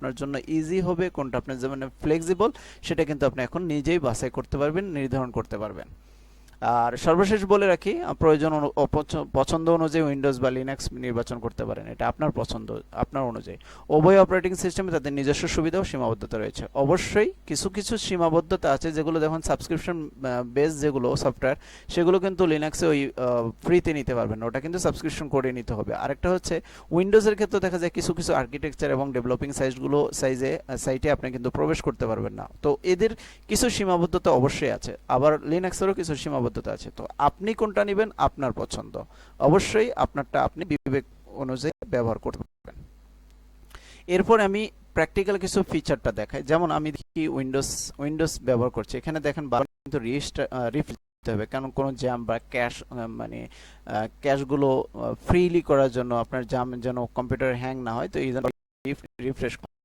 আপনার জন্য ইজি হবে, কোনটা আপনার জন্য ফ্লেক্সিবল, সেটা কিন্তু আপনি এখন নিজেই বাছাই করতে পারবেন, নির্ধারণ করতে পারবেন। আর সর্বশেষ বলে রাখি, প্রয়োজন পছন্দ অনুযায়ী উইন্ডোজ বা লিনাক্স নির্বাচন করতে পারেন, এটা আপনার পছন্দ, আপনার অনুযায়ী। উভয় অপারেটিং সিস্টেমে তাদের নিজস্ব সুবিধা ও সীমাবদ্ধতা রয়েছে। অবশ্যই কিছু কিছু সীমাবদ্ধতা আছে, যেগুলো দেখুন সাবস্ক্রিপশন বেস যেগুলো সফটওয়্যার, সেগুলো কিন্তু লিনাক্সে ওই ফ্রিতে নিতে পারবেন না, ওটা কিন্তু সাবস্ক্রিপশন করে নিতে হবে। আরেকটা হচ্ছে উইন্ডোজের ক্ষেত্রে দেখা যায় কিছু কিছু আর্কিটেকচার এবং ডেভেলপিং সাইটে আপনি কিন্তু প্রবেশ করতে পারবেন না। তো এদের কিছু সীমাবদ্ধতা অবশ্যই আছে, আবার লিনাক্সেরও কিছু সীমাবদ্ধতা আছে। তো আপনি কোনটা নেবেন আপনার পছন্দ, অবশ্যই আপনারটা আপনি বিবেক অনুযায়ী ব্যবহার করতে পারবেন। এরপর আমি প্র্যাকটিক্যাল কিছু ফিচারটা দেখাই। যেমন আমি দেখি উইন্ডোজ ব্যবহার করছি, এখানে দেখেন বারবার কিন্তু রিফ্রেশ দিতে হবে, কারণ কোনো জ্যাম বা ক্যাশ মানে ক্যাশগুলো ফ্রিলি করার জন্য আপনার জ্যাম যেন কম্পিউটার হ্যাং না হয়, তো এই জন্য রিফ্রেশ